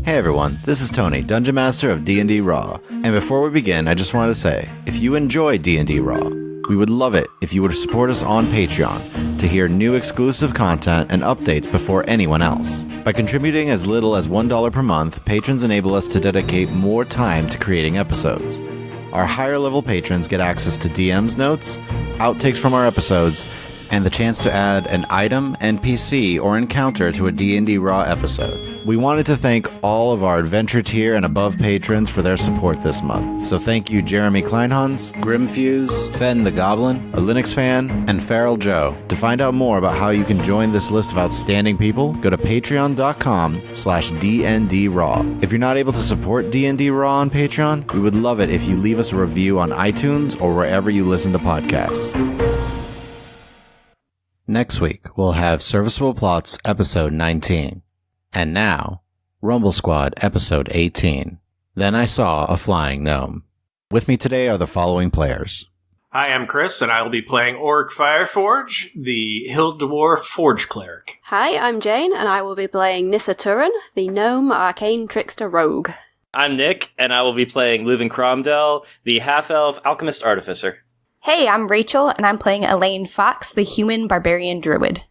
Hey everyone, this is Tony, Dungeon Master of D&D Raw, and before we begin, I just wanted to say, if you enjoy D&D Raw, we would love it if you would support us on Patreon to hear new exclusive content and updates before anyone else. By contributing as little as $1 per month, patrons enable us to dedicate more time to creating episodes. Our higher level patrons get access to DM's notes, outtakes from our episodes, and the chance to add an item, NPC, or encounter to a D&D Raw episode. We wanted to thank all of our Adventure Tier and above patrons for their support this month. So thank you Jeremy Kleinhans, Grimfuse, Fen the Goblin, a Linux fan, and Feral Joe. To find out more about how you can join this list of outstanding people, go to patreon.com/DNDRaw. If you're not able to support D&D Raw on Patreon, we would love it if you leave us a review on iTunes or wherever you listen to podcasts. Next week, we'll have Serviceable Plots Episode 19. And now, Rumble Squad Episode 18. Then I Saw a Flying Gnome. With me today are the following players. Hi, I'm Chris, and I will be playing Orc Fireforge, the Hill Dwarf Forge Cleric. Hi, I'm Jane, and I will be playing Nissa Turin, the Gnome Arcane Trickster Rogue. I'm Nick, and I will be playing Leuven Cromdell, the Half-Elf Alchemist Artificer. Hey, I'm Rachel, and I'm playing Elaine Fox, the Human Barbarian Druid.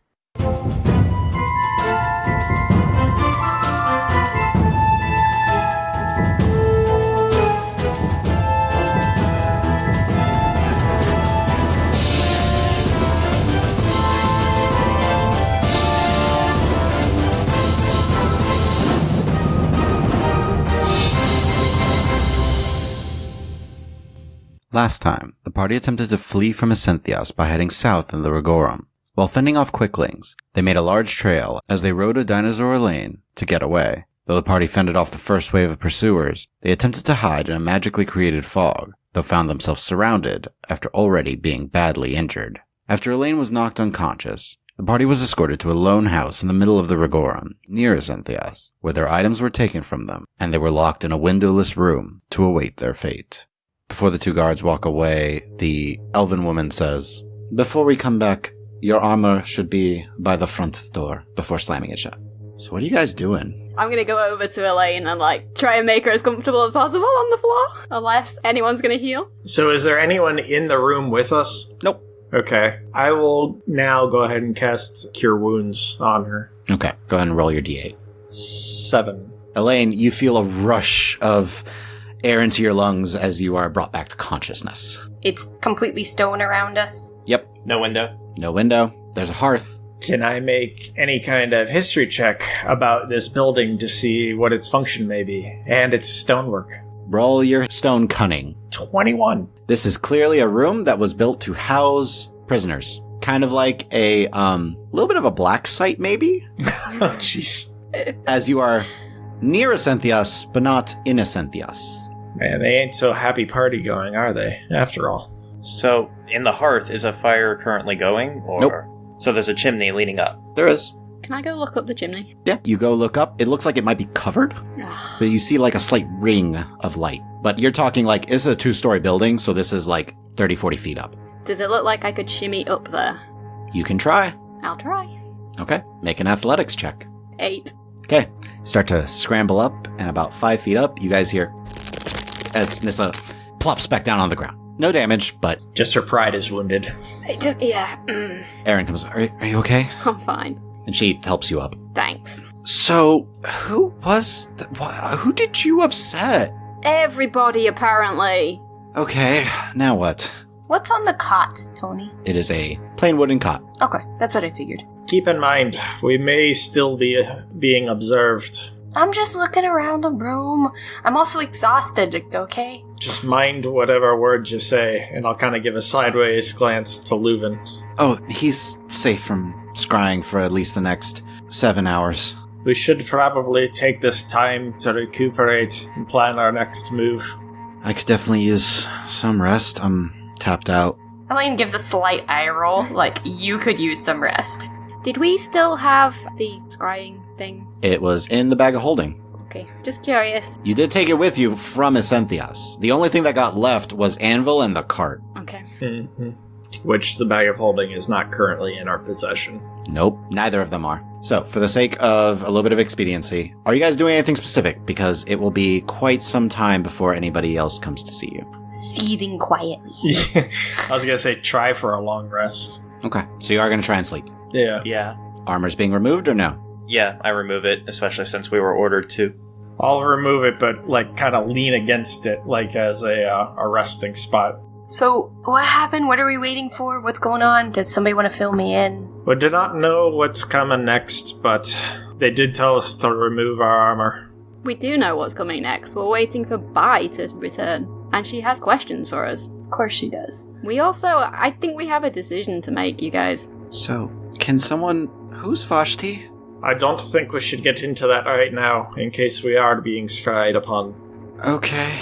Last time, the party attempted to flee from Ascenthias by heading south in the Rigorum. While fending off quicklings, they made a large trail as they rode a dinosaur lane to get away. Though the party fended off the first wave of pursuers, they attempted to hide in a magically created fog, though found themselves surrounded after already being badly injured. After Elaine was knocked unconscious, the party was escorted to a lone house in the middle of the Rigorum, near Ascenthias, where their items were taken from them, and they were locked in a windowless room to await their fate. Before the two guards walk away, the elven woman says, "Before we come back, your armor should be by the front door before slamming it shut." So what are you guys doing? I'm gonna go over to Elaine and, try and make her as comfortable as possible on the floor, unless anyone's gonna heal. So is there anyone in the room with us? Nope. Okay. I will now go ahead and cast Cure Wounds on her. Okay, go ahead and roll your d8. 7. Elaine, you feel a rush of air into your lungs as you are brought back to consciousness. It's completely stone around us. Yep. No window. No window. There's a hearth. Can I make any kind of history check about this building to see what its function may be? And its stonework. Roll your stone cunning. 21. This is clearly a room that was built to house prisoners. Kind of like a little bit of a black site, maybe? Oh, jeez. As you are near Ascenthias, but not in Ascenthias. Man, they ain't so happy party going, are they? After all. So, in the hearth, is a fire currently going? Or... Nope. So there's a chimney leading up. There is. Can I go look up the chimney? Yeah, you go look up. It looks like it might be covered, but you see a slight ring of light. But you're talking it's a 2-story building, so this is 30, 40 feet up. Does it look like I could shimmy up there? You can try. I'll try. Okay, make an athletics check. 8. Okay, start to scramble up, and about 5 feet up, you guys hear as Nissa plops back down on the ground. No damage, but... Just her pride is wounded. Erin comes, are you okay? I'm fine. And she helps you up. Thanks. So, who did you upset? Everybody, apparently. Okay, now what? What's on the cots, Tony? It is a plain wooden cot. Okay, that's what I figured. Keep in mind, we may still be being observed. I'm just looking around the room. I'm also exhausted, okay? Just mind whatever words you say, and I'll kind of give a sideways glance to Leuven. Oh, he's safe from scrying for at least the next 7 hours. We should probably take this time to recuperate and plan our next move. I could definitely use some rest. I'm tapped out. Elaine gives a slight eye roll, you could use some rest. Did we still have the scrying thing? It was in the bag of holding. Okay, just curious. You did take it with you from Ascenthias. The only thing that got left was Anvil and the cart. Okay. Mm-hmm. which the bag of holding is not currently in our possession. Nope, neither of them are. So, for the sake of a little bit of expediency, are you guys doing anything specific? Because it will be quite some time before anybody else comes to see you. Seething quietly. I was gonna say try for a long rest. Okay, so you are going to try and sleep. Yeah. Yeah. Armor's being removed or no? Yeah, I remove it, especially since we were ordered to. I'll remove it, but kind of lean against it, as a resting spot. So, what happened? What are we waiting for? What's going on? Does somebody want to fill me in? We do not know what's coming next, but they did tell us to remove our armor. We do know what's coming next. We're waiting for Bai to return, and she has questions for us. Of course she does. We also, I think we have a decision to make, you guys. So, can someone... Who's Vashti? I don't think we should get into that right now, in case we are being spied upon. Okay.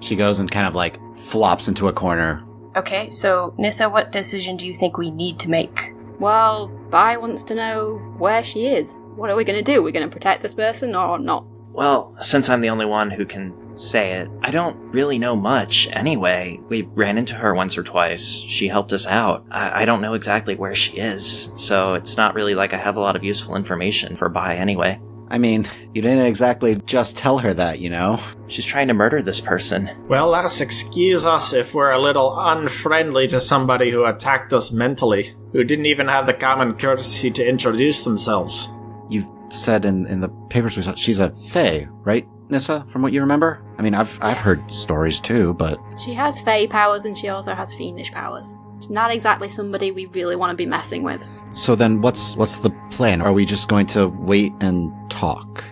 She goes and kind of flops into a corner. Okay, so Nissa, what decision do you think we need to make? Well, Bai wants to know where she is. What are we going to do? We're going to protect this person or not? Well, since I'm the only one who can say it, I don't really know much anyway. We ran into her once or twice. She helped us out. I don't know exactly where she is, so it's not really like I have a lot of useful information for Bai anyway. I mean, you didn't exactly just tell her that, you know? She's trying to murder this person. Well, lass, excuse us if we're a little unfriendly to somebody who attacked us mentally, who didn't even have the common courtesy to introduce themselves. You said in the papers we saw she's a fae, right, Nissa, from what you remember? I mean, I've heard stories too, but... She has fae powers and she also has fiendish powers. She's not exactly somebody we really want to be messing with. So then what's the plan? Are we just going to wait and talk?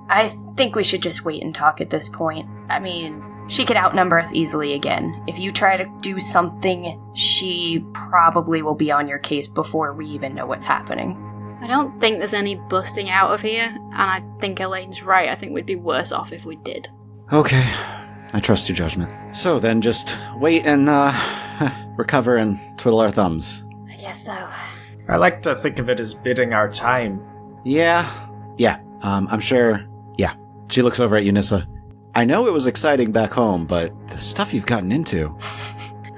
I think we should just wait and talk at this point. I mean, she could outnumber us easily again. If you try to do something, she probably will be on your case before we even know what's happening. I don't think there's any busting out of here, and I think Elaine's right. I think we'd be worse off if we did. Okay. I trust your judgment. So then just wait and, recover and twiddle our thumbs. I guess so. I like to think of it as biding our time. Yeah. I'm sure. Yeah. She looks over at Unissa. I know it was exciting back home, but the stuff you've gotten into.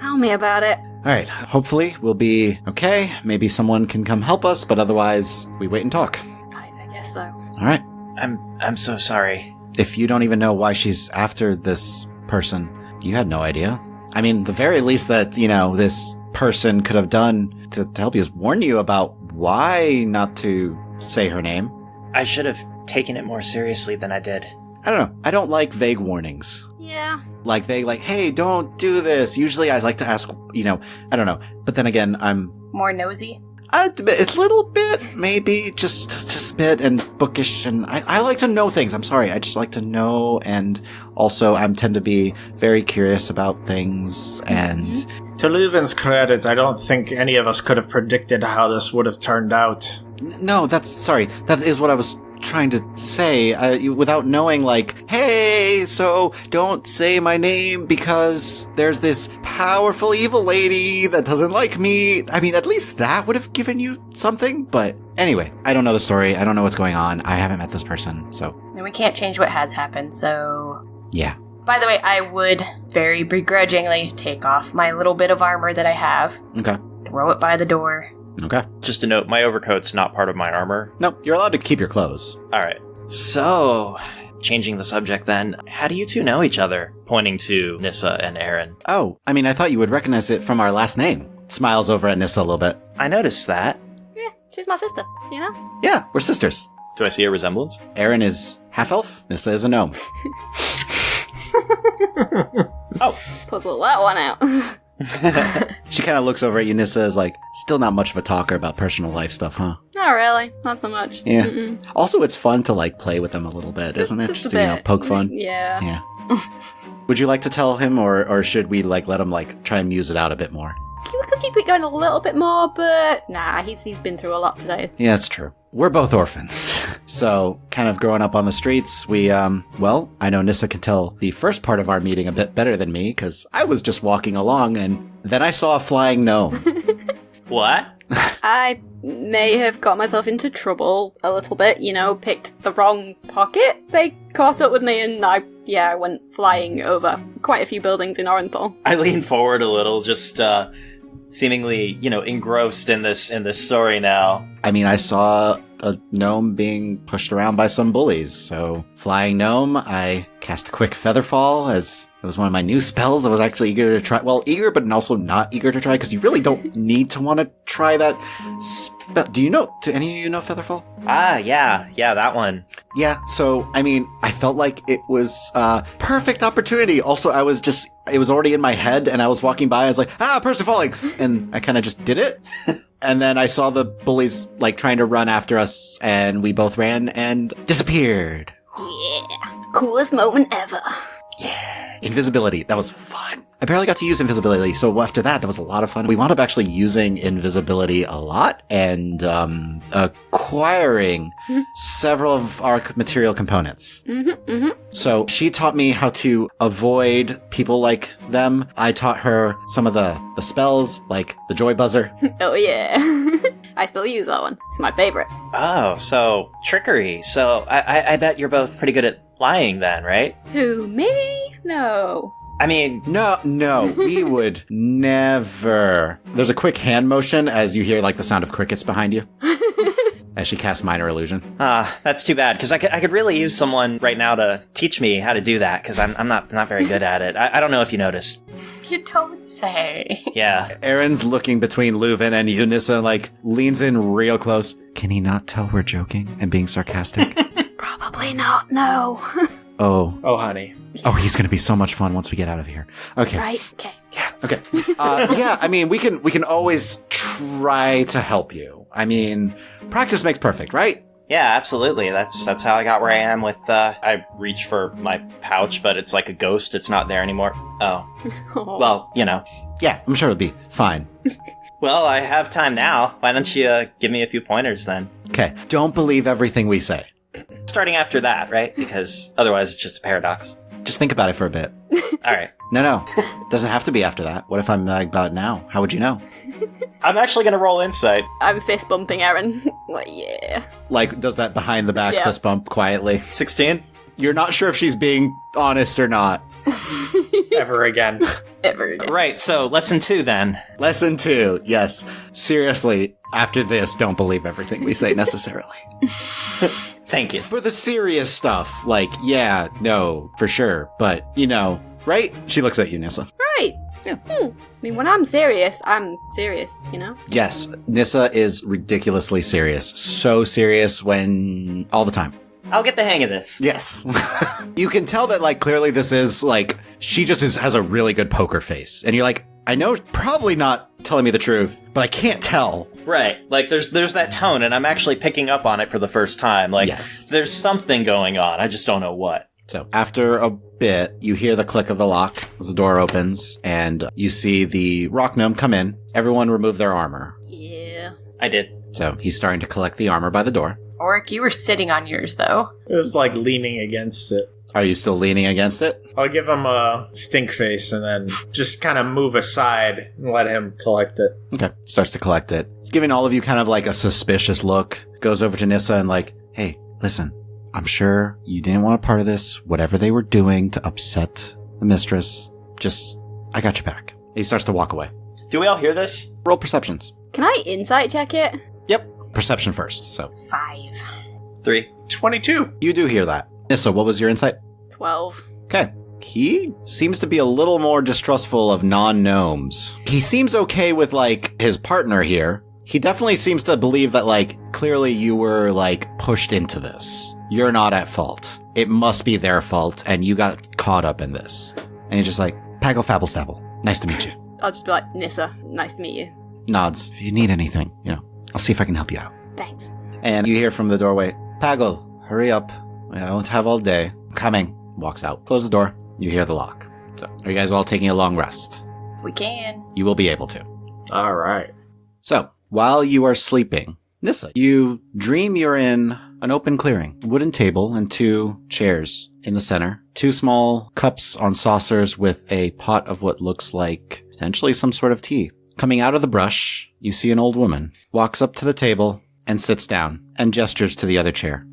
Tell me about it. Alright, hopefully we'll be okay. Maybe someone can come help us, but otherwise, we wait and talk. I guess so. Alright. I'm so sorry. If you don't even know why she's after this person, you had no idea. I mean, the very least that, this person could have done to help you is warn you about why not to say her name. I should have taken it more seriously than I did. I don't know. I don't like vague warnings. Yeah. Hey, don't do this. Usually I like to ask, I don't know. But then again, I'm... More nosy? A little bit, maybe. Just a bit, and bookish, and I like to know things. I'm sorry. I just like to know, and also I tend to be very curious about things, and... To Leuven's credit, I don't think any of us could have predicted how this would have turned out. No, that is what I was trying to say, without knowing, hey, so don't say my name because there's this powerful evil lady that doesn't like me. I mean, at least that would have given you something, but anyway, I don't know the story. I don't know what's going on. I haven't met this person, so... And we can't change what has happened, so... Yeah. By the way, I would very begrudgingly take off my little bit of armor that I have. Okay. Throw it by the door. Okay. Just a note, my overcoat's not part of my armor. No, you're allowed to keep your clothes. Alright. So, changing the subject then, how do you two know each other? Pointing to Nissa and Aaron. Oh, I mean, I thought you would recognize it from our last name. Smiles over at Nissa a little bit. I noticed that. Yeah, she's my sister, Yeah, we're sisters. Do I see a resemblance? Aaron is half-elf, Nissa is a gnome. Oh. Puzzle that one out. She kind of looks over at you, Nissa, as still not much of a talker about personal life stuff, huh? Not really. Not so much. Yeah. Mm-mm. Also, it's fun to play with them a little bit, isn't it? Just a to, bit. poke fun. Yeah. Yeah. Would you like to tell him, or should we let him try and muse it out a bit more? We could keep it going a little bit more, but nah, he's been through a lot today. Yeah, that's true. We're both orphans. So, kind of growing up on the streets, we, I know Nissa can tell the first part of our meeting a bit better than me, because I was just walking along, and then I saw a flying gnome. What? I may have got myself into trouble a little bit, picked the wrong pocket. They caught up with me and I went flying over quite a few buildings in Orenthal. I lean forward a little, just seemingly, engrossed in this story now. I mean, I saw a gnome being pushed around by some bullies, so flying gnome, I cast a quick featherfall as it was one of my new spells I was actually eager to try. Well, eager, but also not eager to try, because you really don't need to want to try that spell. Do any of you know featherfall? Yeah, that one. Yeah, so, I mean, I felt like it was a perfect opportunity. Also, it was already in my head, and I was walking by, I was like, person falling! And I kind of just did it. And then I saw the bullies, trying to run after us, and we both ran and disappeared. Yeah. Coolest moment ever. Yeah. Invisibility. That was fun. I barely got to use invisibility, so after that was a lot of fun. We wound up actually using invisibility a lot and acquiring several of our material components. So she taught me how to avoid people like them. I taught her some of the spells, like the joy buzzer. Oh yeah. I still use that one. It's my favorite. Oh, so trickery. So I bet you're both pretty good at lying then, right? Who, me? No. I mean... No, we would never. There's a quick hand motion as you hear, the sound of crickets behind you. As she casts Minor Illusion. That's too bad, because I could really use someone right now to teach me how to do that, because I'm not very good at it. I don't know if you noticed. You don't say. Yeah. Aaron's looking between Leuven and Eunice, leans in real close. Can he not tell we're joking and being sarcastic? Probably not, no. Oh, honey. Oh, he's going to be so much fun once we get out of here. Okay. Right? Okay. Yeah, okay. I mean, we can always try to help you. I mean, practice makes perfect, right? Yeah, absolutely. That's how I got where I am with, I reach for my pouch, but it's like a ghost. It's not there anymore. Oh. Well, Yeah, I'm sure it'll be fine. Well, I have time now. Why don't you give me a few pointers then? Okay. Don't believe everything we say. Starting after that, right? Because otherwise it's just a paradox. Just think about it for a bit. All right. No. Doesn't have to be after that. What if I'm about now? How would you know? I'm actually going to roll insight. I'm fist bumping Aaron. Yeah. Does that behind the back Yeah. fist bump quietly. 16? You're not sure if she's being honest or not. Ever again. Ever again. Right, so lesson 2 then. Lesson 2, yes. Seriously, after this, don't believe everything we say necessarily. Thank you. For the serious stuff, yeah, no, for sure. But, right? She looks at you, Nissa. Right. Yeah. I mean, when I'm serious, Yes, Nissa is ridiculously serious. So serious all the time. I'll get the hang of this. Yes. You can tell that, clearly this is, she just has a really good poker face. And you're like, I know probably not telling me the truth, but I can't tell. Right. There's that tone, and I'm actually picking up on it for the first time. Yes. There's something going on. I just don't know what. So after a bit, you hear the click of the lock as the door opens, and you see the rock gnome come in. Everyone remove their armor. Yeah. I did. So he's starting to collect the armor by the door. Oric, you were sitting on yours, though. It was leaning against it. Are you still leaning against it? I'll give him a stink face and then just kind of move aside and let him collect it. Okay. Starts to collect it. It's giving all of you kind of a suspicious look. Goes over to Nissa and hey, listen, I'm sure you didn't want a part of this, whatever they were doing to upset the mistress. I got your back. He starts to walk away. Do we all hear this? Roll perceptions. Can I insight check it? Yep. Perception first, so. 5. 3. 22. You do hear that. Nissa, what was your insight? 12. Okay. He seems to be a little more distrustful of non-gnomes. He seems okay with, his partner here. He definitely seems to believe that, clearly you were, pushed into this. You're not at fault. It must be their fault, and you got caught up in this. And you're just Paggle Fabble Stabble. Nice to meet you. I'll just be Nissa, nice to meet you. Nods. If you need anything, I'll see if I can help you out. Thanks. And you hear from the doorway, Paggle, hurry up. I don't have all day. Coming. Walks out. Close the door. You hear the lock. So, are you guys all taking a long rest? We can. You will be able to. All right. So, while you are sleeping, Nissa, you dream you're in an open clearing. Wooden table and 2 chairs in the center. 2 small cups on saucers with a pot of what looks like essentially some sort of tea. Coming out of the brush, you see an old woman. Walks up to the table and sits down and gestures to the other chair.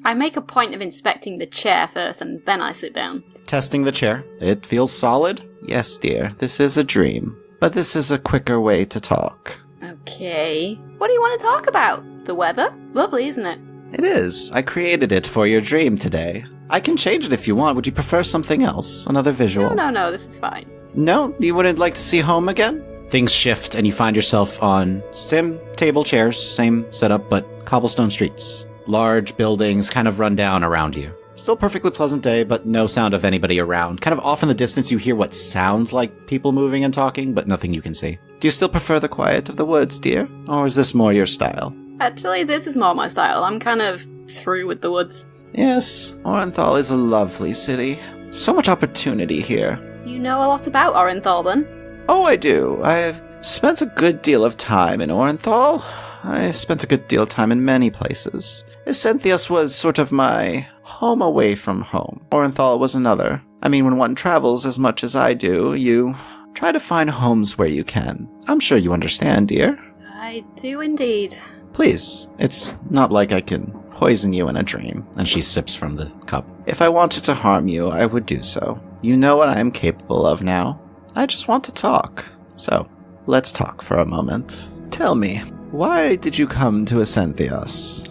I make a point of inspecting the chair first and then I sit down. Testing the chair. It feels solid? Yes, dear. This is a dream. but this is a quicker way to talk. Okay. What do you want to talk about? The weather? Lovely, isn't it? It is. I created it for your dream today. I can change it if you want. Would you prefer something else? Another visual? No, this is fine. No? You wouldn't like to see home again? Things shift and you find yourself on sim table chairs, same setup, but cobblestone streets. Large buildings kind of run down around you. Still perfectly pleasant day, but no sound of anybody around. Kind of off in the distance you hear what sounds like people moving and talking, but nothing you can see. Do you still prefer the quiet of the woods, dear? Or is this more your style? Actually, this is more my style. I'm kind of through with the woods. Yes, Orenthal is a lovely city. So much opportunity here. You know a lot about Orenthal, then? Oh, I do. I've spent a good deal of time in Orenthal. I spent a good deal of time in many places. Esenthius was sort of my home away from home. Orenthal was another. I mean, when one travels as much as I do, you try to find homes where you can. I'm sure you understand, dear. I do indeed. Please, it's not like I can poison you in a dream. And she sips from the cup. If I wanted to harm you, I would do so. You know what I am capable of now. I just want to talk. So, let's talk for a moment. Tell me, why did you come to Esenthios?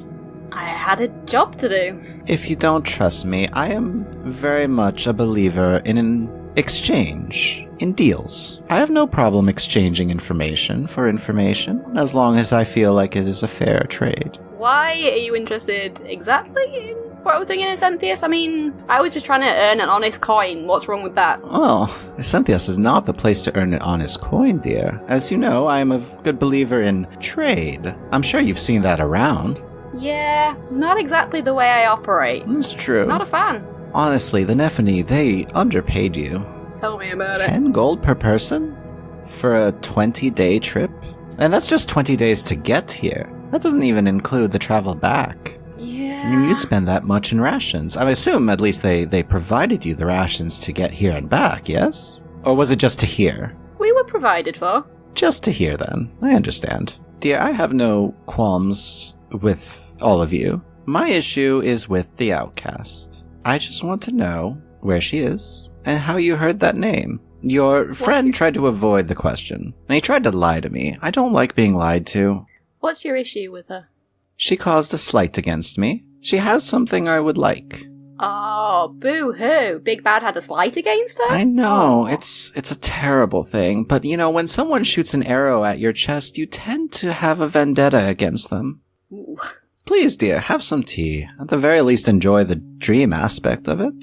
I had a job to do. If you don't trust me, I am very much a believer in an exchange, in deals. I have no problem exchanging information for information, as long as I feel like it is a fair trade. Why are you interested exactly in what I was doing in Esenthius? I mean, I was just trying to earn an honest coin. What's wrong with that? Oh, Esenthios is not the place to earn an honest coin, dear. As you know, I am a good believer in trade. I'm sure you've seen that around. Yeah, not exactly the way I operate. That's true. Not a fan. Honestly, the Nephany, they underpaid you. Tell me about it. 10 gold per person? For a 20-day trip? And that's just 20 days to get here. That doesn't even include the travel back. Yeah. You spend that much in rations. I assume at least they provided you the rations to get here and back, yes? Or was it just to here? We were provided for. Just to here, then. I understand. Dear, I have no qualms with all of you. My issue is with the outcast. I just want to know where she is and how you heard that name. Your friend tried to avoid the question, and he tried to lie to me. I don't like being lied to. What's your issue with her? She caused a slight against me. She has something I would like. Oh, boo-hoo. Big Bad had a slight against her? I know, it's a terrible thing, but you know, when someone shoots an arrow at your chest, you tend to have a vendetta against them. Ooh. Please, dear, have some tea. At the very least, enjoy the dream aspect of it.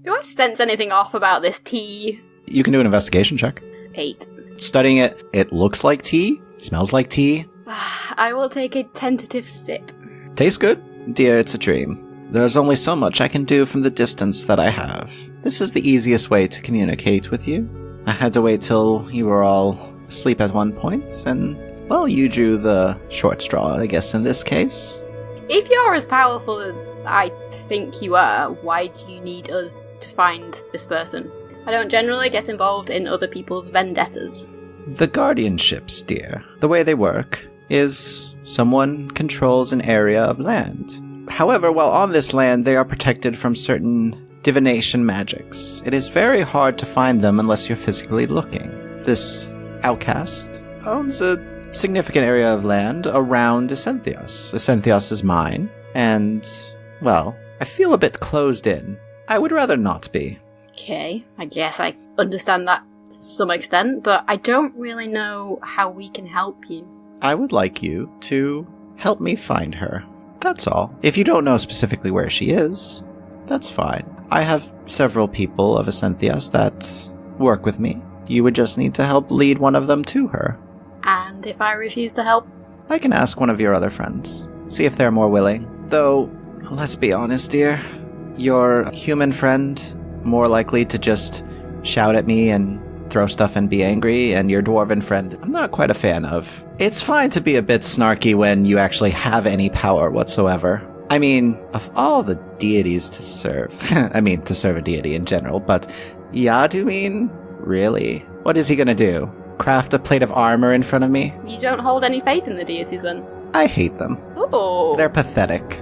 Do I sense anything off about this tea? You can do an investigation check. 8. Studying it, it looks like tea, smells like tea. I will take a tentative sip. Tastes good? Dear, it's a dream. There's only so much I can do from the distance that I have. This is the easiest way to communicate with you. I had to wait till you were all asleep at one point, and, well, you drew the short straw, I guess, in this case. If you're as powerful as I think you are, why do you need us to find this person? I don't generally get involved in other people's vendettas. The guardianships, dear, the way they work is someone controls an area of land. However, while on this land, they are protected from certain divination magics. It is very hard to find them unless you're physically looking. This outcast owns a significant area of land around Esenthios. Esenthios is mine, and, well, I feel a bit closed in. I would rather not be. Okay, I guess I understand that to some extent, but I don't really know how we can help you. I would like you to help me find her. That's all. If you don't know specifically where she is, that's fine. I have several people of Esenthios that work with me. You would just need to help lead one of them to her. And if I refuse to help? I can ask one of your other friends. See if they're more willing. Though, let's be honest, dear. Your human friend, more likely to just shout at me and throw stuff and be angry, and your dwarven friend, I'm not quite a fan of. It's fine to be a bit snarky when you actually have any power whatsoever. I mean, of all the deities to serve, to serve a deity in general, but Yaduin? Really? What is he gonna do? Craft a plate of armor in front of me? You don't hold any faith in the deities then? I hate them. Oh. They're pathetic.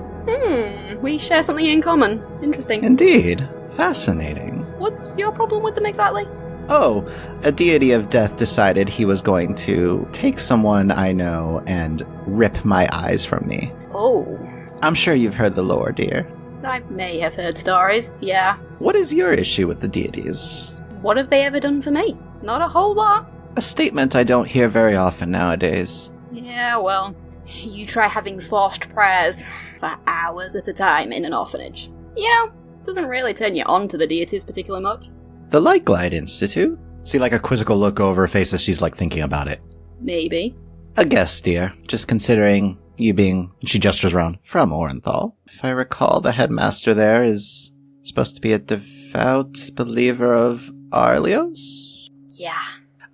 We share something in common. Interesting. Indeed. Fascinating. What's your problem with them exactly? Oh, a deity of death decided he was going to take someone I know and rip my eyes from me. Oh, I'm sure you've heard the lore, dear. I may have heard stories, yeah. What is your issue with the deities? What have they ever done for me? Not a whole lot. A statement I don't hear very often nowadays. Yeah, well, you try having forced prayers for hours at a time in an orphanage. You know, doesn't really turn you on to the deities particularly much. The Light Glide Institute? See, like a quizzical look over her face as she's, like, thinking about it. Maybe. A guess, dear. Just considering you being, she gestures around, from Orenthal. If I recall, the headmaster there is supposed to be a devout believer of Arlios? Yeah.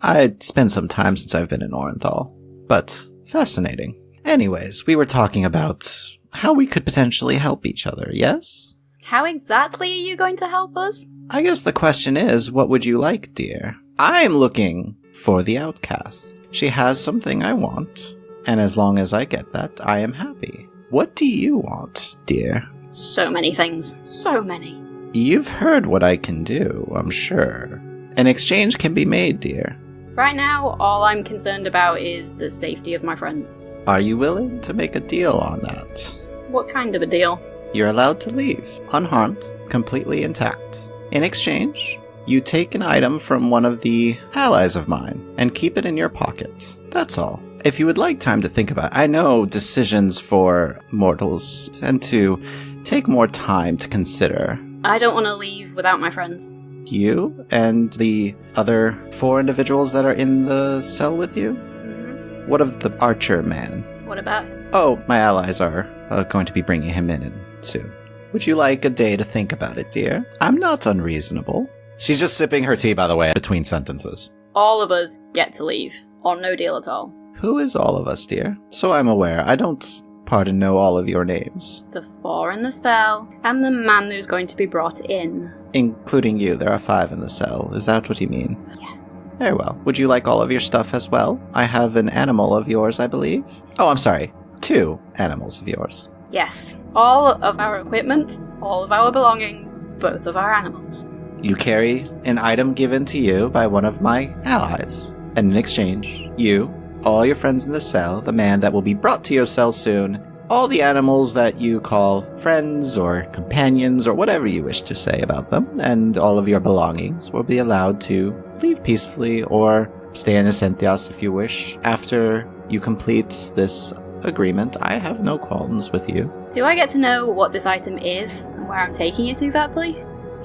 I'd spent some time since I've been in Orenthal, but fascinating. Anyways, we were talking about how we could potentially help each other, yes? How exactly are you going to help us? I guess the question is, what would you like, dear? I'm looking for the outcast. She has something I want, and as long as I get that, I am happy. What do you want, dear? So many things. So many. You've heard what I can do, I'm sure. An exchange can be made, dear. Right now, all I'm concerned about is the safety of my friends. Are you willing to make a deal on that? What kind of a deal? You're allowed to leave, unharmed, completely intact. In exchange, you take an item from one of the allies of mine and keep it in your pocket. That's all. If you would like time to think about it, I know decisions for mortals tend to take more time to consider. I don't want to leave without my friends. You and the other 4 individuals that are in the cell with you? Mm-hmm. What of the archer man? What about? Oh, my allies are going to be bringing him in soon. Would you like a day to think about it, dear? I'm not unreasonable. She's just sipping her tea, by the way, between sentences. All of us get to leave, or no deal at all. Who is all of us, dear? So I'm aware. I don't, pardon, know all of your names. The 4 in the cell, and the man who's going to be brought in. Including you, there are 5 in the cell. Is that what you mean? Yes. Very well. Would you like all of your stuff as well? I have an animal of yours, I believe. Oh, I'm sorry. 2 animals of yours. Yes. All of our equipment, all of our belongings, both of our animals. You carry an item given to you by one of my allies. And in exchange, you, all your friends in the cell, the man that will be brought to your cell soon, all the animals that you call friends or companions or whatever you wish to say about them, and all of your belongings will be allowed to leave peacefully or stay in Ascenthios if you wish. After you complete this agreement, I have no qualms with you. Do I get to know what this item is and where I'm taking it exactly?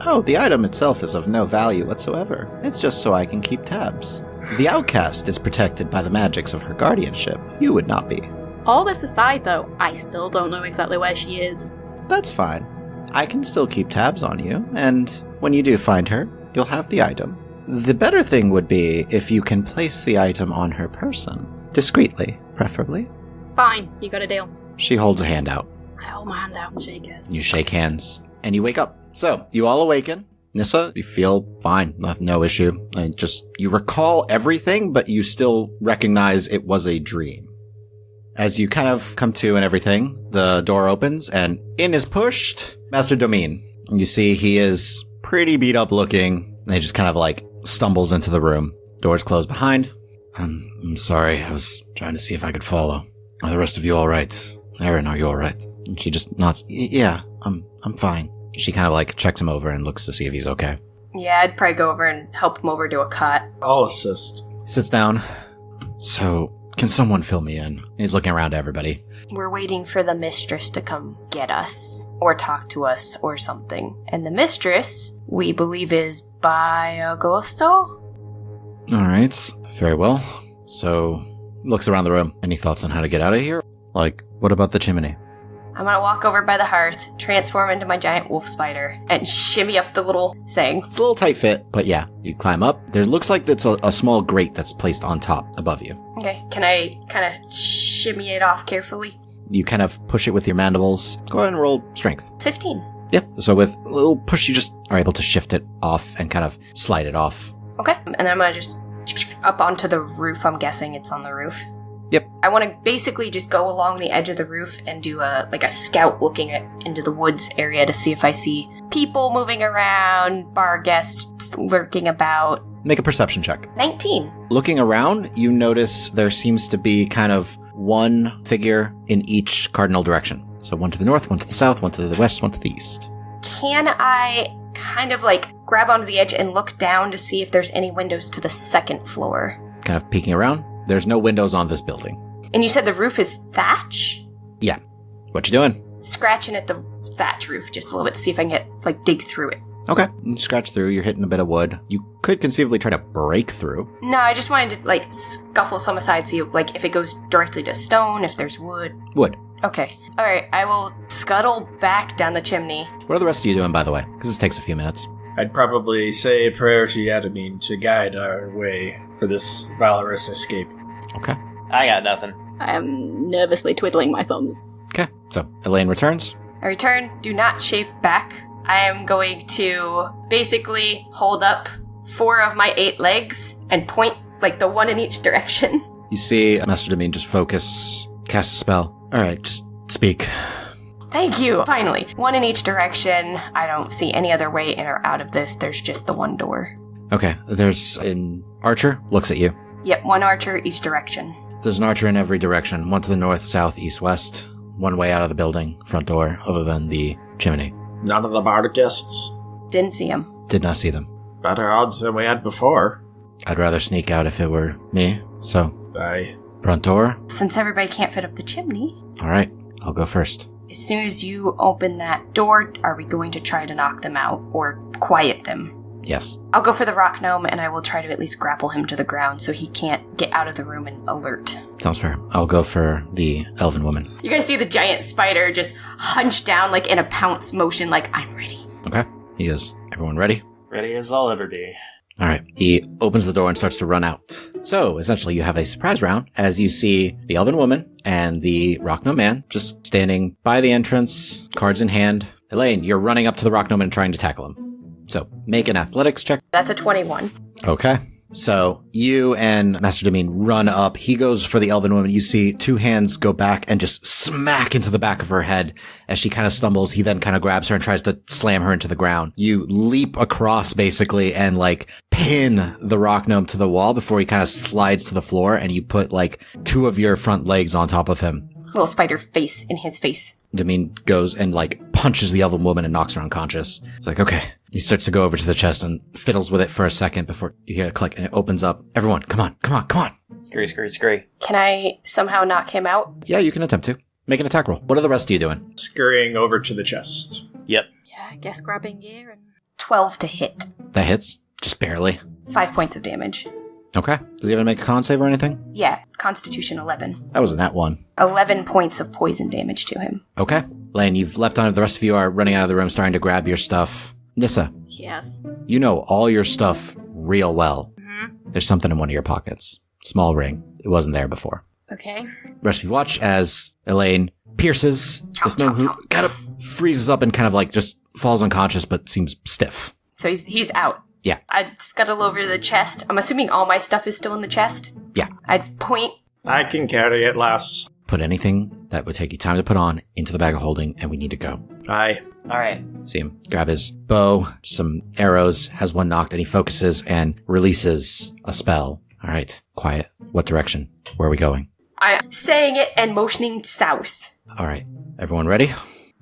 Oh, the item itself is of no value whatsoever. It's just so I can keep tabs. The outcast is protected by the magics of her guardianship. You would not be. All this aside, though, I still don't know exactly where she is. That's fine. I can still keep tabs on you, and when you do find her, you'll have the item. The better thing would be if you can place the item on her person. Discreetly, preferably. Fine, you got a deal. She holds a hand out. I hold my hand out and shake it. You shake hands, and you wake up. So, you all awaken. Nissa, you feel fine. No issue. You recall everything, but you still recognize it was a dream. As you kind of come to and everything, the door opens, and in is pushed Master Domin. You see he is pretty beat up looking, and he just kind of like stumbles into the room. Doors close behind. I'm sorry, I was trying to see if I could follow. Are the rest of you alright? Erin, are you alright? And she just nods. Yeah, I'm fine. She kind of like checks him over and looks to see if he's okay. Yeah, I'd probably go over and help him over to a cot. I'll assist. Sits down. So, can someone fill me in? He's looking around to everybody. We're waiting for the mistress to come get us, or talk to us, or something. And the mistress, we believe, is by Agosto? Alright, very well. So, looks around the room. Any thoughts on how to get out of here? Like, what about the chimney? I'm gonna walk over by the hearth, transform into my giant wolf spider, and shimmy up the little thing. It's a little tight fit, but yeah, you climb up. There looks like it's a small grate that's placed on top above you. Okay, can I kind of shimmy it off carefully? You kind of push it with your mandibles. Go ahead and roll strength. 15. Yep. So with a little push, you just are able to shift it off and kind of slide it off. Okay, and then I'm gonna just up onto the roof. I'm guessing it's on the roof. Yep. I want to basically just go along the edge of the roof and do a scout looking into the woods area to see if I see people moving around, bar guests lurking about. Make a perception check. 19. Looking around, you notice there seems to be kind of one figure in each cardinal direction. So one to the north, one to the south, one to the west, one to the east. Can I kind of like grab onto the edge and look down to see if there's any windows to the second floor? Kind of peeking around. There's no windows on this building. And you said the roof is thatch? Yeah. What you doing? Scratching at the thatch roof just a little bit to see if I can dig through it. Okay. You scratch through, you're hitting a bit of wood. You could conceivably try to break through. No, I just wanted to scuffle some aside, see if it goes directly to stone, if there's wood. Wood. Okay. Alright, I will scuttle back down the chimney. What are the rest of you doing, by the way? Because this takes a few minutes. I'd probably say a prayer to Yadamine to guide our way for this valorous escape. Okay. I got nothing. I am nervously twiddling my thumbs. Okay. So, Elaine returns. I return, do not shape back. I am going to basically hold up 4 of my 8 legs and point the one in each direction. You see Master Demine just focus, cast a spell. Alright, just speak. Thank you! Finally. One in each direction. I don't see any other way in or out of this. There's just the one door. Okay, there's an archer, looks at you. Yep, one archer each direction. There's an archer in every direction. One to the north, south, east, west. One way out of the building, front door, other than the chimney. None of the bardists. Didn't see him. Did not see them. Better odds than we had before. I'd rather sneak out if it were me, so... Aye. Front door? Since everybody can't fit up the chimney. Alright, I'll go first. As soon as you open that door, are we going to try to knock them out or quiet them? Yes. I'll go for the rock gnome and I will try to at least grapple him to the ground so he can't get out of the room and alert. Sounds fair. I'll go for the elven woman. You're gonna see the giant spider just hunch down in a pounce motion I'm ready. Okay. He goes, everyone ready? Ready as I'll ever be. Alright. He opens the door and starts to run out. So, essentially, you have a surprise round as you see the elven woman and the rock gnome man just standing by the entrance, cards in hand. Elaine, you're running up to the rock gnome and trying to tackle him. So, make an athletics check. That's a 21. Okay. So, you and Master Demine run up. He goes for the elven woman. You see 2 hands go back and just smack into the back of her head. As she kind of stumbles, he then kind of grabs her and tries to slam her into the ground. You leap across, basically, and, pin the rock gnome to the wall before he kind of slides to the floor, and you put, 2 of your front legs on top of him. Little spider face in his face. Demine goes and, punches the elven woman and knocks her unconscious. It's okay. He starts to go over to the chest and fiddles with it for a second before you hear a click and it opens up. Everyone, come on. Scurry. Can I somehow knock him out? Yeah, you can attempt to. Make an attack roll. What are the rest of you doing? Scurrying over to the chest. Yep. Yeah, I guess grabbing gear and... 12 to hit. That hits. Just barely. 5 points of damage. Okay. Does he have to make a con save or anything? Yeah, Constitution 11. That wasn't that one. 11 points of poison damage to him. Okay. Lane, you've leapt on it. The rest of you are running out of the room, starting to grab your stuff. Nissa, Yes. you know all your stuff real well. Mm-hmm. There's something in one of your pockets. Small ring. It wasn't there before. Okay. Rest of you watch as Elaine pierces this gnome who kind of freezes up and kind of just falls unconscious but seems stiff. So he's out. Yeah. I'd scuttle over the chest. I'm assuming all my stuff is still in the chest. Yeah. I'd point. I can carry it, lass. Put anything that would take you time to put on into the bag of holding, and we need to go. Aye. Alright. See him grab his bow, some arrows, has one knocked, and he focuses and releases a spell. All right, quiet. What direction? Where are we going? I'm saying it and motioning south. All right, everyone ready?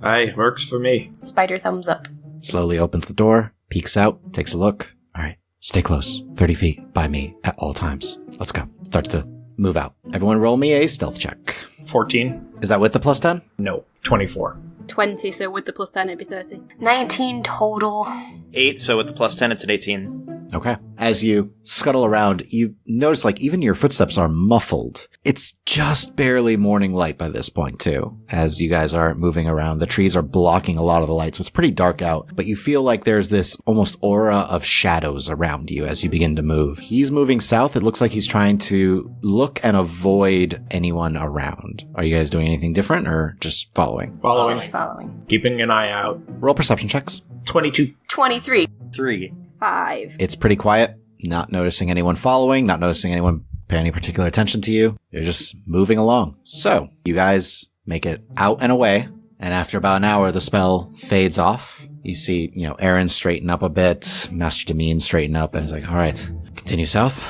Aye, works for me. Spider thumbs up. Slowly opens the door, peeks out, takes a look. All right, stay close. 30 feet by me at all times. Let's go. Starts to move out. Everyone roll me a stealth check. 14? Is that with the plus 10? No, 24. 20, so with the plus 10 it'd be 30. 19 total. 8, so with the plus 10, it's an 18. Okay. As you scuttle around, you notice even your footsteps are muffled. It's just barely morning light by this point too. As you guys are moving around, the trees are blocking a lot of the light, so it's pretty dark out, but you feel like there's this almost aura of shadows around you as you begin to move. He's moving south. It looks like he's trying to look and avoid anyone around. Are you guys doing anything different or just following? Following. Just following. Keeping an eye out. Roll perception checks. 22. 23. 3. 5. It's pretty quiet. Not noticing anyone following, not noticing anyone pay any particular attention to you. You're just moving along. So, you guys make it out and away, and after about an hour, the spell fades off. You see, Aaron straighten up a bit, Master Demine straighten up, and he's like, all right, Continue south.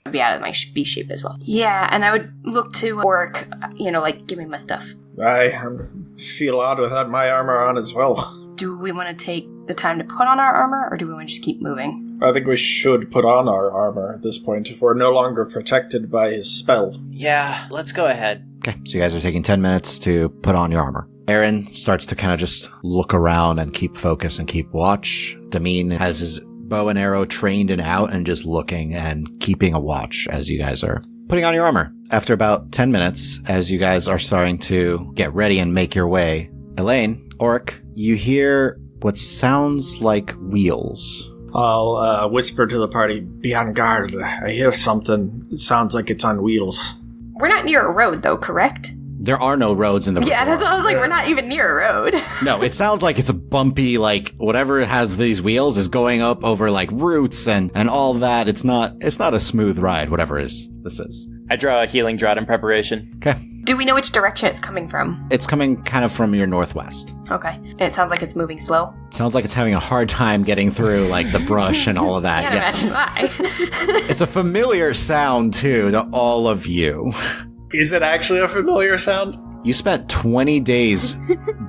I'd be out of my beast shape as well. Yeah, and I would look to work, give me my stuff. I feel odd without my armor on as well. Do we want to take the time to put on our armor, or do we want to just keep moving? I think we should put on our armor at this point if we're no longer protected by his spell. Yeah, let's go ahead. Okay, so you guys are taking 10 minutes to put on your armor. Aaron starts to kind of just look around and keep focus and keep watch. Damien has his bow and arrow trained and out and just looking and keeping a watch as you guys are putting on your armor. After about 10 minutes, as you guys are starting to get ready and make your way, Elaine, Oric, you hear what sounds like wheels. I'll whisper to the party, be on guard. I hear something. It sounds like it's on wheels. We're not near a road, though, correct? There are no roads in the Yeah, that's what I was like, we're not even near a road. No, it sounds like it's a bumpy, like, whatever has these wheels is going up over, like, roots and all that. It's not a smooth ride, whatever this is. I draw a healing draught in preparation. Okay. Do we know which direction it's coming from? It's coming kind of from your northwest. Okay. And it sounds like it's moving slow? It sounds like it's having a hard time getting through, like, the brush and all of that. Can't imagine why. It's a familiar sound, too, to all of you. Is it actually a familiar sound? You spent 20 days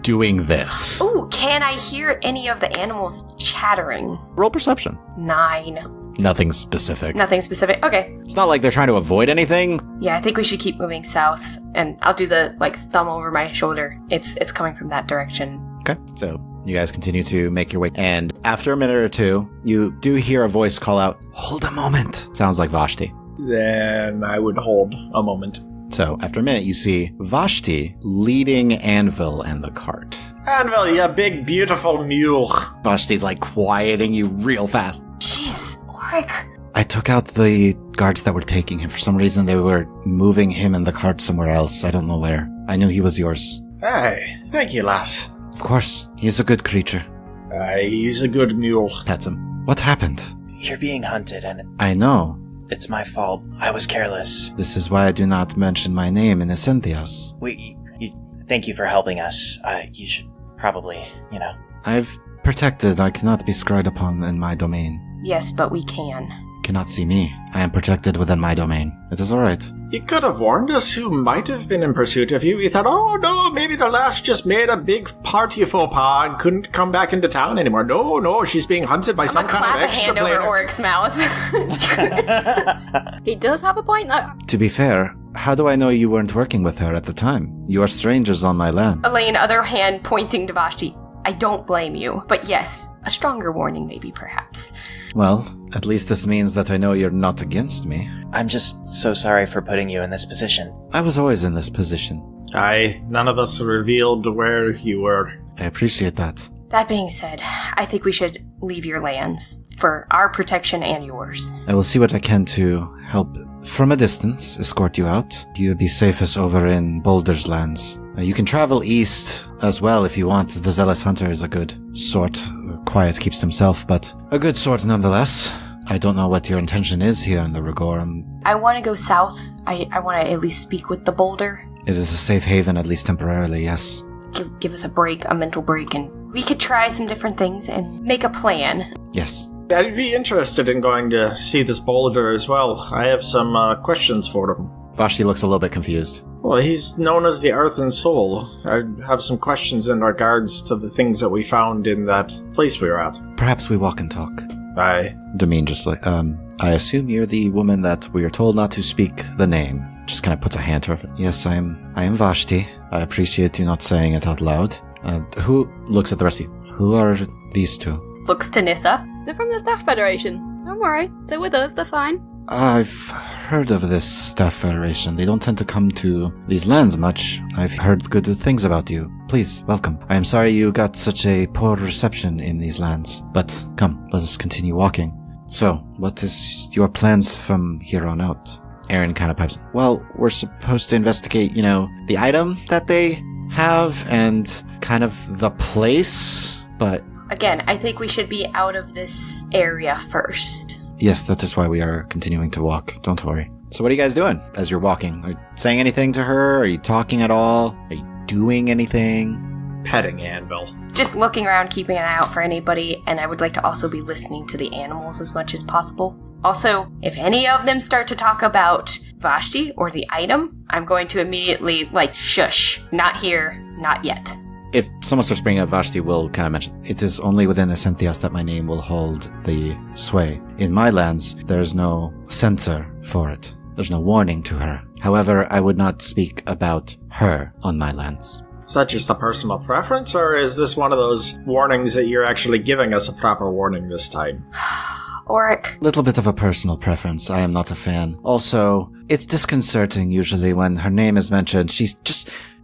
doing this. Ooh, can I hear any of the animals chattering? Roll perception. 9. Nothing specific. Nothing specific. Okay. It's not like they're trying to avoid anything. Yeah, I think we should keep moving south, and I'll do the, thumb over my shoulder. It's coming from that direction. Okay, so you guys continue to make your way, and after a minute or two, you do hear a voice call out, "Hold a moment." Sounds like Vashti. Then I would hold a moment. So after a minute, you see Vashti leading Anvil and the cart. Anvil, you big, beautiful mule. Vashti's like quieting you real fast. Jeez, Oric. I took out the guards that were taking him. For some reason, they were moving him and the cart somewhere else. I don't know where. I knew he was yours. Aye, thank you, lass. Of course, he's a good creature. Aye, he's a good mule. Pets him. What happened? You're being hunted, and I know. it's my fault. I was careless. This is why I do not mention my name in Essentias. Thank you for helping us. You should probably, I've protected. I cannot be scryed upon in my domain. Yes, but we can. Cannot see me. I am protected within my domain. It is alright. You could have warned us who might have been in pursuit of you. We thought, oh no, maybe the lass just made a big party faux pas and couldn't come back into town anymore. No, she's being hunted by some kind of extra clap a hand over Oric's mouth. He does have a point, though. To be fair, how do I know you weren't working with her at the time? You are strangers on my land. Elaine, other hand pointing to Vashti. I don't blame you, but yes, a stronger warning maybe, perhaps. Well, at least this means that I know you're not against me. I'm just so sorry for putting you in this position. I was always in this position. Aye, none of us revealed where you were. I appreciate that. That being said, I think we should leave your lands, for our protection and yours. I will see what I can to help from a distance escort you out. You'll be safest over in Boulder's lands. You can travel east as well if you want. The Zealous Hunter is a good sort. Quiet keeps himself, but a good sort nonetheless. I don't know what your intention is here in the Rigorum. I want to go south. I want to at least speak with the Boulder. It is a safe haven, at least temporarily, yes. Give us a break, a mental break, and we could try some different things and make a plan. Yes. I'd be interested in going to see this boulder as well. I have some questions for him. Vashti looks a little bit confused. Well, he's known as the Earth and Soul. I have some questions in regards to the things that we found in that place we were at. Perhaps we walk and talk. Aye. Damien just like, I assume you're the woman that we are told not to speak the name. Just kind of puts a hand to her. Yes, I am Vashti. I appreciate you not saying it out loud. Who looks at the rest of you? Who are these two? Looks to Nissa. They're from the Staff Federation. Don't worry. They're with us. They're fine. I've heard of this Staff Federation. They don't tend to come to these lands much. I've heard good things about you. Please, welcome. I am sorry you got such a poor reception in these lands. But come, let us continue walking. So, what is your plans from here on out? Aaron kind of pipes. Well, we're supposed to investigate, the item that they have and kind of the place, but... Again, I think we should be out of this area first. Yes, that is why we are continuing to walk. Don't worry. So what are you guys doing as you're walking? Are you saying anything to her? Are you talking at all? Are you doing anything? Petting Anvil. Just looking around, keeping an eye out for anybody, and I would like to also be listening to the animals as much as possible. Also, if any of them start to talk about Vashti or the item, I'm going to immediately, shush. Not here, not yet. If someone starts bringing up Vashti, we'll kind of mention, it is only within Ascenthias that my name will hold the sway. In my lands, there's no censor for it. There's no warning to her. However, I would not speak about her on my lands. Is that just a personal preference, or is this one of those warnings that you're actually giving us a proper warning this time? Auric. Little bit of a personal preference. I am not a fan. Also, it's disconcerting usually when her name is mentioned.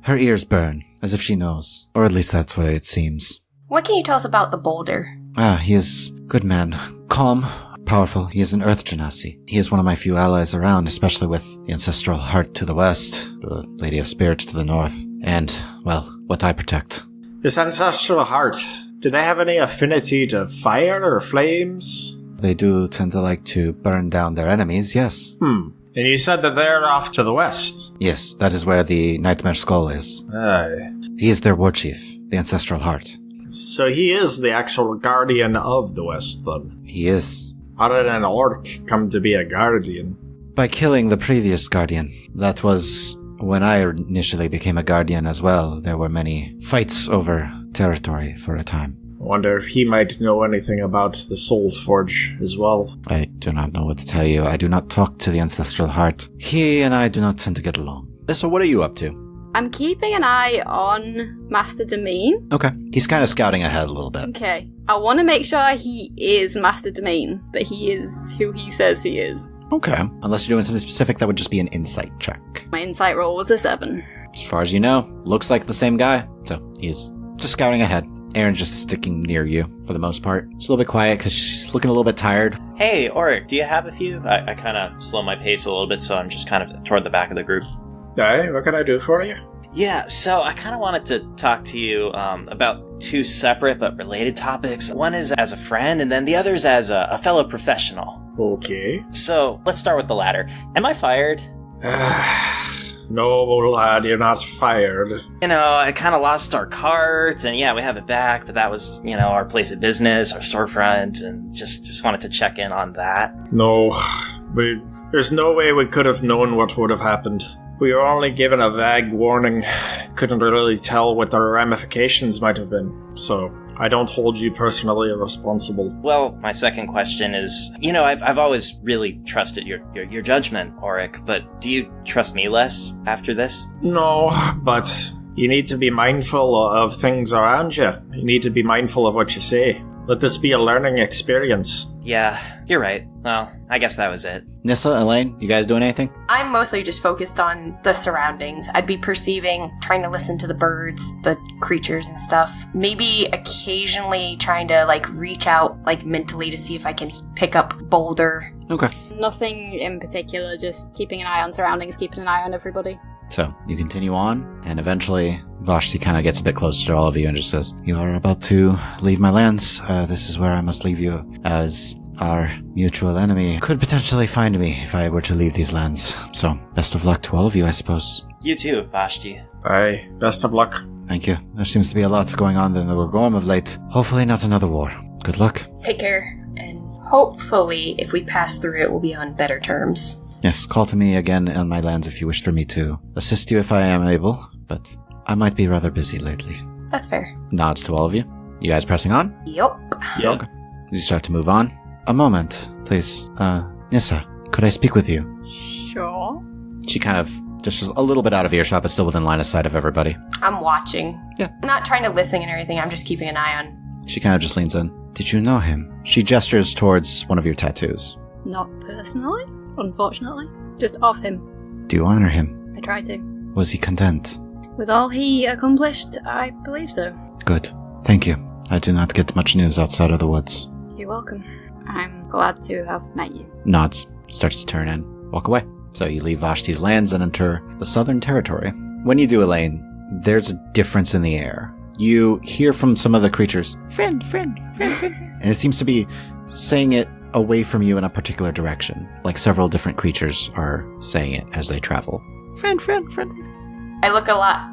Her ears burn, as if she knows. Or at least that's the way it seems. What can you tell us about the boulder? He is good man. Calm, powerful. He is an Earth Genasi. He is one of my few allies around, especially with the Ancestral Heart to the west, the Lady of Spirits to the north, and, well, what I protect. This Ancestral Heart, do they have any affinity to fire or flames? They do tend to like to burn down their enemies, yes. And you said that they're off to the west? Yes, that is where the Nightmare Skull is. Aye. He is their war chief, the Ancestral Heart. So he is the actual guardian of the west, then? He is. How did an orc come to be a guardian? By killing the previous guardian. That was when I initially became a guardian as well. There were many fights over territory for a time. I wonder if he might know anything about the Soul's Forge as well. I do not know what to tell you. I do not talk to the Ancestral Heart. He and I do not tend to get along. So what are you up to? I'm keeping an eye on Master Demean. Okay. He's kind of scouting ahead a little bit. Okay. I want to make sure he is Master Demean, that he is who he says he is. Okay. Unless you're doing something specific, that would just be an insight check. My insight roll was a 7. As far as you know, looks like the same guy. So he's just scouting ahead. Erin's just sticking near you for the most part. She's a little bit quiet because she's looking a little bit tired. Hey, Auric, do you have a few? I kind of slow my pace a little bit, so I'm just kind of toward the back of the group. Hey, what can I do for you? Yeah, so I kind of wanted to talk to you about two separate but related topics. One is as a friend, and then the other is as a fellow professional. Okay. So let's start with the latter. Am I fired? No, lad, you're not fired. You know, I kind of lost our cards, and yeah, we have it back, but that was, our place of business, our storefront, and just wanted to check in on that. No, there's no way we could have known what would have happened. We were only given a vague warning. Couldn't really tell what the ramifications might have been, so I don't hold you personally responsible. Well, my second question is, I've always really trusted your judgment, Auric, but do you trust me less after this? No, but you need to be mindful of things around you. You need to be mindful of what you say. Let this be a learning experience. Yeah, you're right. Well, I guess that was it. Nissa, Elaine, you guys doing anything? I'm mostly just focused on the surroundings. I'd be perceiving, trying to listen to the birds, the creatures and stuff. Maybe occasionally trying to, reach out, mentally to see if I can pick up Boulder. Okay. Nothing in particular, just keeping an eye on surroundings, keeping an eye on everybody. So, you continue on, and eventually Vashti kind of gets a bit closer to all of you and just says, "You are about to leave my lands. This is where I must leave you, as our mutual enemy could potentially find me if I were to leave these lands. So, best of luck to all of you, I suppose." You too, Vashti. Aye, best of luck. Thank you. There seems to be a lot going on in the Gorm of late. Hopefully not another war. Good luck. Take care, and hopefully, if we pass through it, we'll be on better terms. Yes, call to me again on my lands if you wish for me to assist you if I am able, but I might be rather busy lately. That's fair. Nods to all of you. You guys pressing on? Yup. Yeah. Okay. You start to move on. A moment, please. Nissa, could I speak with you? Sure. She kind of just is a little bit out of earshot, but still within line of sight of everybody. I'm watching. Yeah. I'm not trying to listen and everything, I'm just keeping an eye on. She kind of just leans in. Did you know him? She gestures towards one of your tattoos. Not personally, unfortunately. Just of him. Do you honor him? I try to. Was he content? With all he accomplished, I believe so. Good. Thank you. I do not get much news outside of the woods. You're welcome. I'm glad to have met you. Nods. Starts to turn in. Walk away. So you leave Vashti's lands and enter the southern territory. When you do, Elaine, there's a difference in the air. You hear from some of the creatures, friend. And it seems to be saying it away from you in a particular direction. Like several different creatures are saying it as they travel. Friend. I look a lot,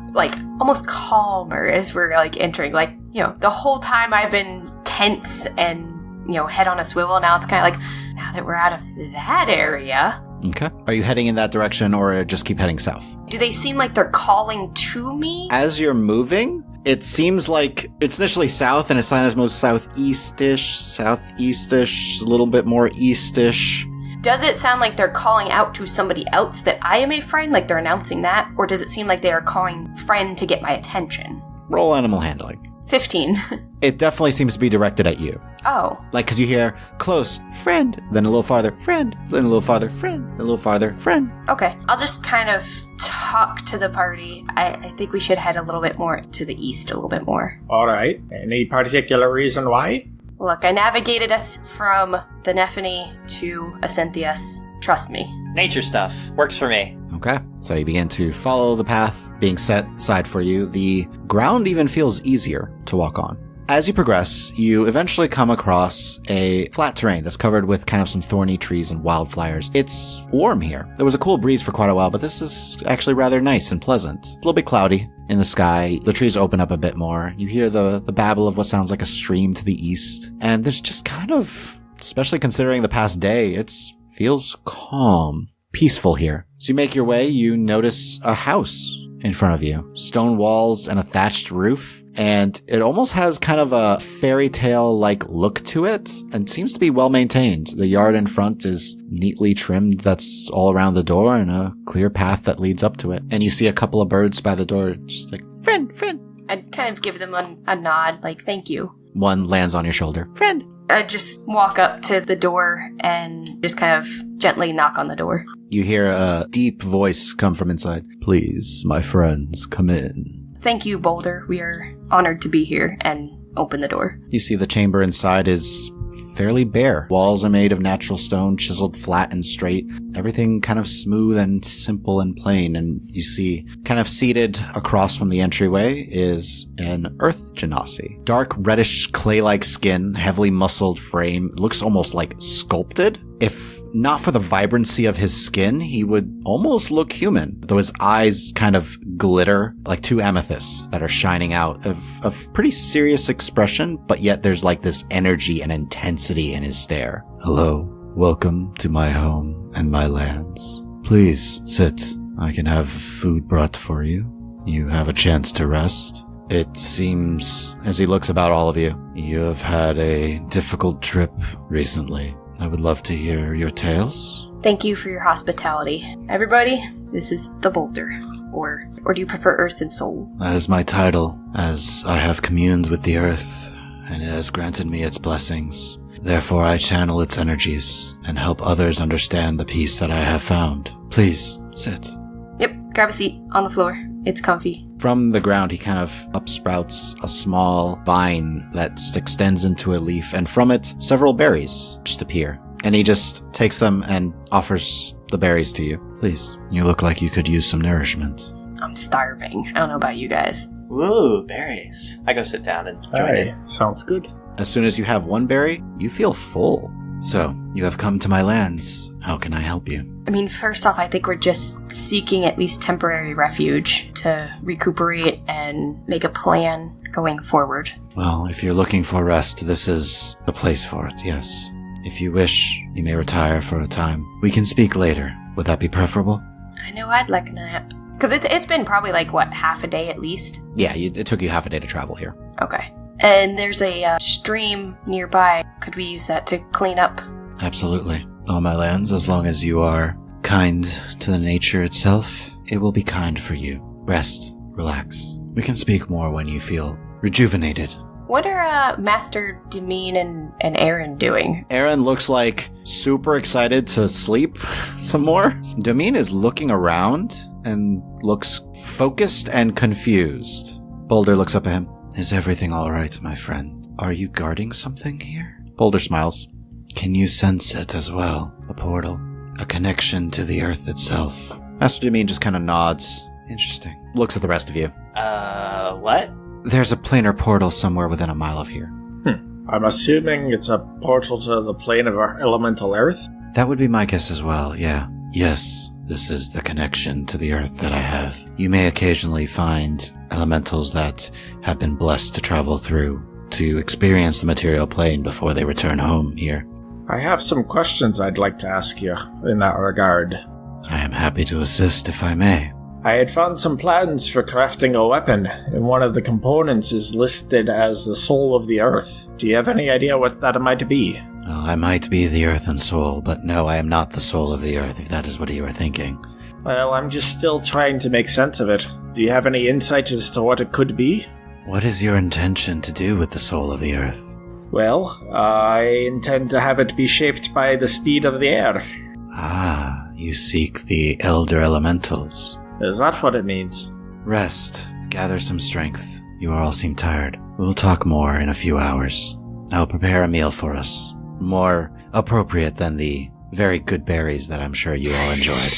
almost calmer as we're, entering. The whole time I've been tense and head on a swivel. Now it's kind of like, now that we're out of that area. Okay. Are you heading in that direction or just keep heading south? Do they seem like they're calling to me? As you're moving, it seems like it's initially south and it's most southeast-ish, a little bit more east-ish. Does it sound like they're calling out to somebody else that I am a friend, like they're announcing that? Or does it seem like they are calling friend to get my attention? Roll animal handling. 15. It definitely seems to be directed at you. Oh. Like, because you hear, close, friend, then a little farther, friend, then a little farther, friend, then a little farther, friend. Okay. I'll just kind of talk to the party. I think we should head a little bit more to the east, a little bit more. All right. Any particular reason why? Look, I navigated us from the Nephany to Ascenthius. Trust me. Nature stuff. Works for me. Okay, so you begin to follow the path being set aside for you. The ground even feels easier to walk on. As you progress, you eventually come across a flat terrain that's covered with kind of some thorny trees and wildflowers. It's warm here. There was a cool breeze for quite a while, but this is actually rather nice and pleasant. A little bit cloudy in the sky. The trees open up a bit more. You hear the babble of what sounds like a stream to the east. And there's just kind of, especially considering the past day, it feels calm, peaceful here. As you make your way, you notice a house in front of you. Stone walls and a thatched roof. And it almost has kind of a fairy tale-like look to it and seems to be well maintained. The yard in front is neatly trimmed. That's all around the door and a clear path that leads up to it. And you see a couple of birds by the door just like, friend. I'd kind of give them a nod, like, thank you. One lands on your shoulder. Friend. I'd just walk up to the door and just kind of gently knock on the door. You hear a deep voice come from inside. Please, my friends, come in. Thank you, Boulder. We are honored to be here, and open the door. You see the chamber inside is fairly bare. Walls are made of natural stone, chiseled flat and straight. Everything kind of smooth and simple and plain. And you see, kind of seated across from the entryway is an earth genasi. Dark, reddish, clay-like skin, heavily muscled frame. Looks almost like sculpted. If not for the vibrancy of his skin, he would almost look human, though his eyes kind of glitter like two amethysts that are shining out of pretty serious expression, but yet there's like this energy and intensity in his stare. Hello, welcome to my home and my lands. Please sit. I can have food brought for you. You have a chance to rest. It seems, as he looks about all of you, you have had a difficult trip recently. I would love to hear your tales. Thank you for your hospitality. Everybody, this is the Boulder. Or do you prefer Earth and Soul? That is my title, as I have communed with the Earth, and it has granted me its blessings. Therefore I channel its energies, and help others understand the peace that I have found. Please, sit. Yep, grab a seat on the floor. It's comfy. From the ground, he kind of upsprouts a small vine that extends into a leaf, and from it, several berries just appear. And he just takes them and offers the berries to you. Please, you look like you could use some nourishment. I'm starving. I don't know about you guys. Ooh, berries. I go sit down and join in. Sounds good. As soon as you have one berry, you feel full. So, you have come to my lands. How can I help you? I mean, first off, I think we're just seeking at least temporary refuge to recuperate and make a plan going forward. Well, if you're looking for rest, this is the place for it, yes. If you wish, you may retire for a time. We can speak later. Would that be preferable? I know I'd like a nap. Because it's been probably like, what, half a day at least? Yeah, it took you half a day to travel here. Okay. And there's a stream nearby. Could we use that to clean up? Absolutely. On my lands, as long as you are kind to the nature itself, it will be kind for you. Rest. Relax. We can speak more when you feel rejuvenated. What are Master Demine and Aaron doing? Aaron looks like super excited to sleep some more. Demine is looking around and looks focused and confused. Boulder looks up at him. Is everything all right, my friend? Are you guarding something here? Boulder smiles. Can you sense it as well? A portal. A connection to the earth itself. Master Demine just kind of nods. Interesting. Looks at the rest of you. What? There's a planar portal somewhere within a mile of here. I'm assuming it's a portal to the plane of our elemental earth? That would be my guess as well, yeah. Yes, this is the connection to the earth that I have. You may occasionally find elementals that have been blessed to travel through to experience the material plane before they return home here. I have some questions I'd like to ask you in that regard. I am happy to assist if I may. I had found some plans for crafting a weapon, and one of the components is listed as the soul of the earth. Do you have any idea what that might be? Well, I might be the earth and soul, but no, I am not the soul of the earth, if that is what you are thinking. Well, I'm just still trying to make sense of it. Do you have any insight as to what it could be? What is your intention to do with the soul of the earth? Well, I intend to have it be shaped by the speed of the air. Ah, you seek the elder elementals. Is that what it means? Rest. Gather some strength. You all seem tired. We'll talk more in a few hours. I'll prepare a meal for us. More appropriate than the very good berries that I'm sure you all enjoyed.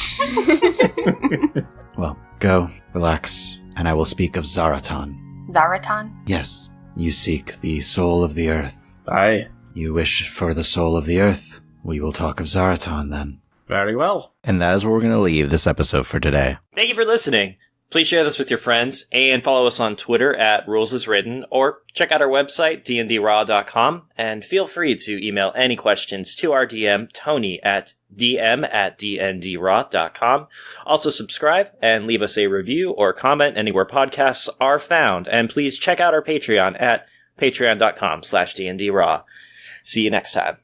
Well, go, relax, and I will speak of Zaratan. Zaratan? Yes, you seek the soul of the earth. Aye. You wish for the soul of the earth. We will talk of Zaratan then. Very well. And that is where we're going to leave this episode for today. Thank you for listening. Please share this with your friends and follow us on Twitter at RulesAsWritten, or check out our website, dndraw.com, and feel free to email any questions to our DM, Tony, at dm@dndraw.com. Also subscribe and leave us a review or comment anywhere podcasts are found. And please check out our Patreon at patreon.com/dndraw. See you next time.